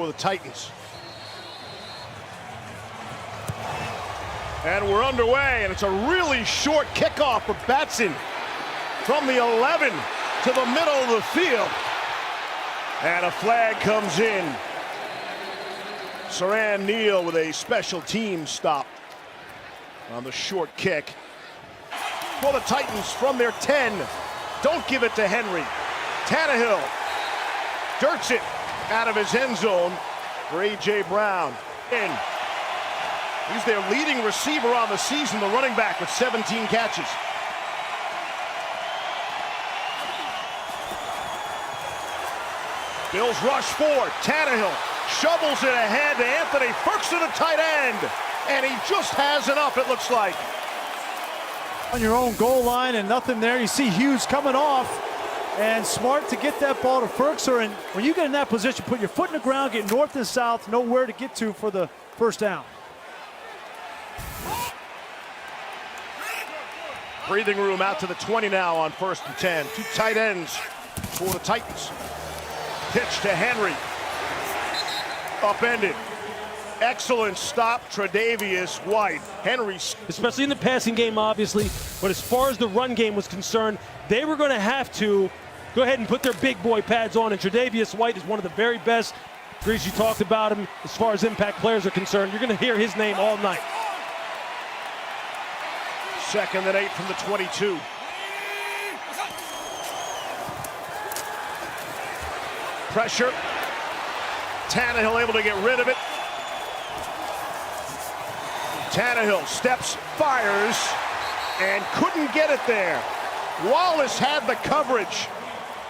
the Titans. And we're underway, and it's a really short kickoff for Batson from the 11 to the middle of the field. And a flag comes in. Siran Neal with a special team stop on the short kick. For the Titans from their 10. Don't give it to Henry. Tannehill dirts it out of his end zone for A.J. Brown. In. He's their leading receiver on the season, the running back with 17 catches. Bills rush forward. Tannehill shovels it ahead to Anthony Ferguson, the tight end. And he just has enough, it looks like. On your own goal line and nothing there. You see Hughes coming off. And smart to get that ball to Ferguson. And when you get in that position, put your foot in the ground, get north and south, know where to get to for the first down. Breathing room out to the 20 now on 1st and 10. Two tight ends for the Titans. Pitch to Henry. Upended. Excellent stop, Tre'Davious White. Henry. Especially in the passing game, obviously. But as far as the run game was concerned, they were going to have to go ahead and put their big boy pads on. And Tre'Davious White is one of the very best. Grease, you talked about him as far as impact players are concerned. You're going to hear his name all night. 2nd and 8 from the 22. Pressure. Tannehill able to get rid of it. Tannehill steps, fires, and couldn't get it there. Wallace had the coverage.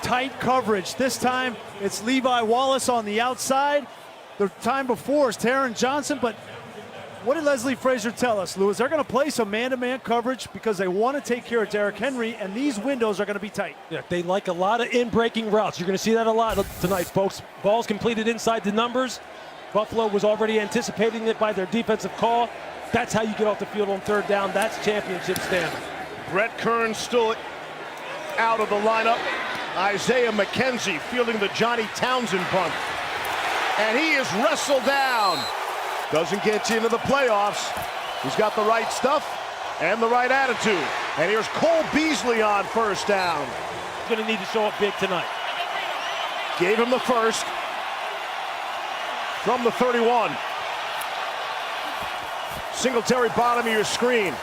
Tight coverage. This time it's Levi Wallace on the outside. The time before is Taron Johnson, but what did Leslie Frazier tell us, Lewis? They're going to play some man-to-man coverage because they want to take care of Derrick Henry, and these windows are going to be tight. Yeah, they like a lot of in-breaking routes. You're going to see that a lot tonight, folks. Balls completed inside the numbers. Buffalo was already anticipating it by their defensive call. That's how you get off the field on 3rd down. That's championship standard. Brett Kern still out of the lineup. Isaiah McKenzie fielding the Johnny Townsend punt. And he is wrestled down. Doesn't get you into the playoffs. He's got the right stuff and the right attitude. And here's Cole Beasley on 1st down. He's going to need to show up big tonight. Gave him the first from the 31. Singletary bottom of your screen.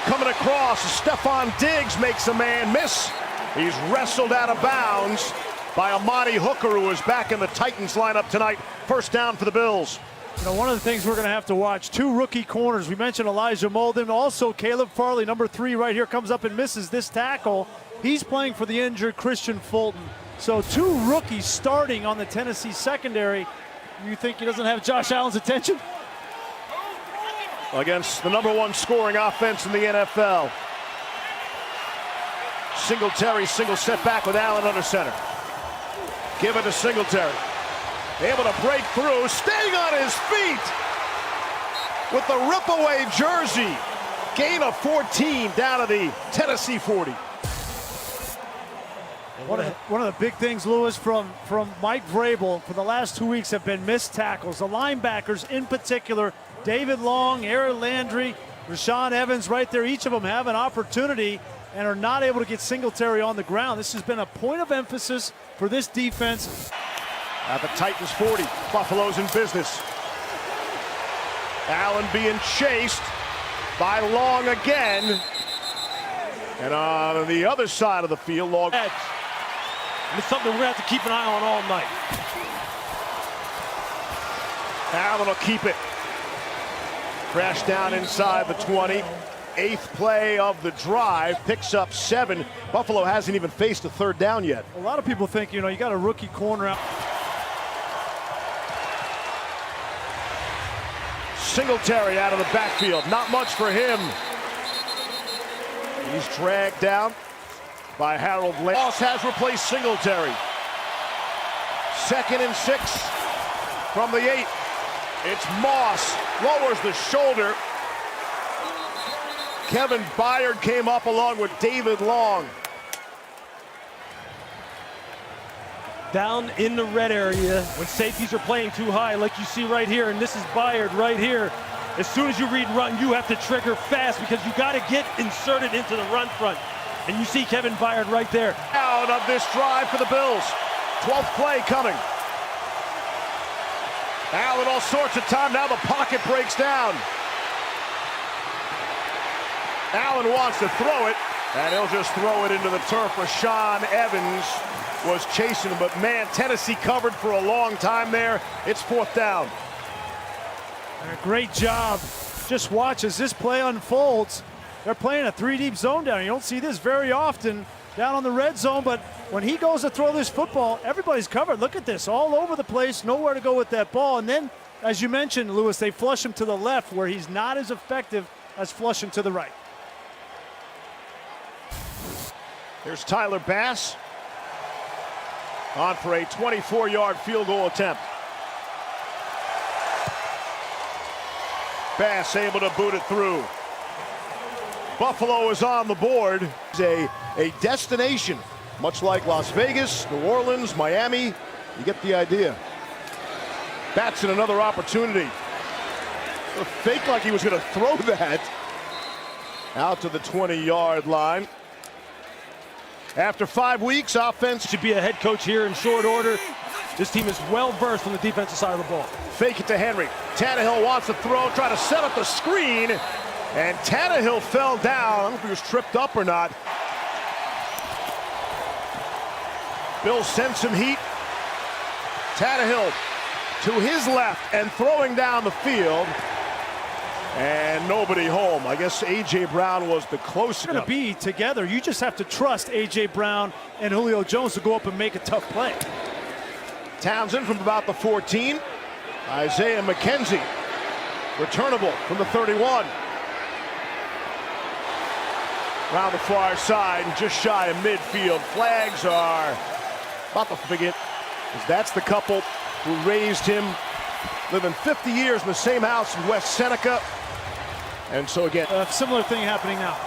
Coming across, Stephon Diggs makes a man miss. He's wrestled out of bounds by Amani Hooker, who is back in the Titans lineup tonight. 1st down for the Bills. You know, one of the things we're going to have to watch, 2 rookie corners. We mentioned Elijah Molden, also Caleb Farley, number 3 right here, comes up and misses this tackle. He's playing for the injured Christian Fulton. So 2 rookies starting on the Tennessee secondary. You think he doesn't have Josh Allen's attention? Against the number 1 scoring offense in the NFL. Singletary, single step back with Allen under center. Give it to Singletary. Able to break through, staying on his feet with the rip-away jersey. Gain of 14 down to the Tennessee 40. One of the big things, Lewis, from Mike Vrabel for the last 2 weeks have been missed tackles. The linebackers in particular, David Long, Aaron Landry, Rashaan Evans right there. Each of them have an opportunity and are not able to get Singletary on the ground. This has been a point of emphasis for this defense. At the Titans 40, Buffalo's in business. Allen being chased by Long again. And on the other side of the field, Long. It's something we're going to have to keep an eye on all night. Allen will keep it. Crash down inside the 20. 8th play of the drive, picks up 7. Buffalo hasn't even faced a 3rd down yet. A lot of people think, you know, you got a rookie corner out. Singletary out of the backfield. Not much for him. He's dragged down by Harold Land. Moss has replaced Singletary. 2nd and 6 from the 8. It's Moss. Lowers the shoulder. Kevin Byard came up along with David Long. down in the red area when safeties are playing too high, like you see right here, and this is Byard right here. As soon as you read run, you have to trigger fast because you got to get inserted into the run front. And you see Kevin Byard right there. Out of this drive for the Bills. 12th play coming. Allen all sorts of time. Now the pocket breaks down. Allen wants to throw it, and he'll just throw it into the turf. Rashaan Evans was chasing him, but man, Tennessee covered for a long time there. It's 4th down. And a great job. Just watch as this play unfolds. They're playing a 3-deep zone down. You don't see this very often down on the red zone, but when he goes to throw this football, everybody's covered. Look at this, all over the place, nowhere to go with that ball. And then, as you mentioned, Lewis, they flush him to the left where he's not as effective as flushing to the right. Here's Tyler Bass on for a 24-yard field goal attempt. Bass able to boot it through. Buffalo is on the board. It's a destination, much like Las Vegas, New Orleans, Miami. You get the idea. Batson another opportunity. A fake like he was going to throw that out to the 20-yard line. After 5 weeks, offense Should be a head coach here in short order. This team is well versed on the defensive side of the ball. Fake it to Henry. Tannehill wants to throw, try to set up the screen, and Tannehill fell down. I don't know if he was tripped up or not. Bill sends some heat. Tannehill to his left and throwing down the field. And nobody home. I guess A.J. Brown was the closest. They're going to be together. You just have to trust A.J. Brown and Julio Jones to go up and make a tough play. Townsend from about the 14. Isaiah McKenzie, returnable from the 31. Around the far side, just shy of midfield. Flags are about to forget, because that's the couple who raised him, living 50 years in the same house in West Seneca. And so again, A similar thing happening now.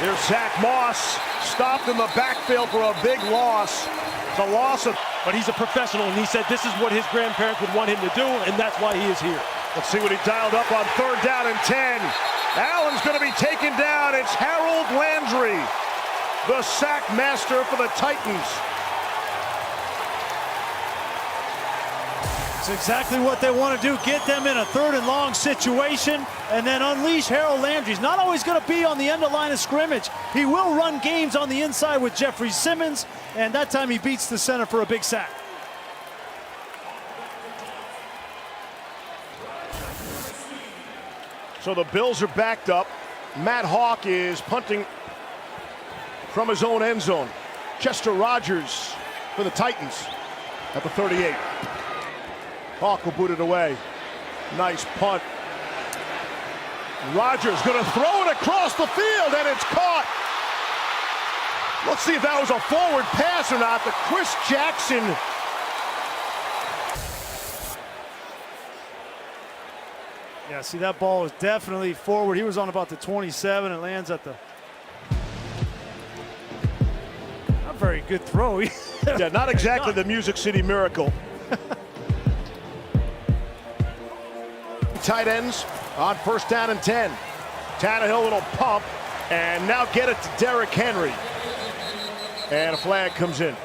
there's Zach Moss, stopped in the backfield for a big loss. It's a loss of. But he's a professional, and he said this is what his grandparents would want him to do, and that's why he is here. Let's see what he dialed up on 3rd down and 10. Allen's going to be taken down. It's Harold Landry, the sack master for the Titans. It's exactly what they want to do. Get them in a 3rd and long situation and then unleash Harold Landry. He's not always going to be on the end of line of scrimmage. He will run games on the inside with Jeffrey Simmons, and that time he beats the center for a big sack. So the Bills are backed up. Matt Hawk is punting from his own end zone. Chester Rogers for the Titans at the 38. Hawk will boot it away. Nice punt. Rogers going to throw it across the field, and it's caught. Let's see if that was a forward pass or not. The Chris Jackson. Yeah, see, that ball was definitely forward. He was on about the 27. It lands at the. Not very good throw. Yeah, not exactly the Music City Miracle. Tight ends on 1st down and 10. Tannehill, little pump, and now get it to Derrick Henry. And a flag comes in.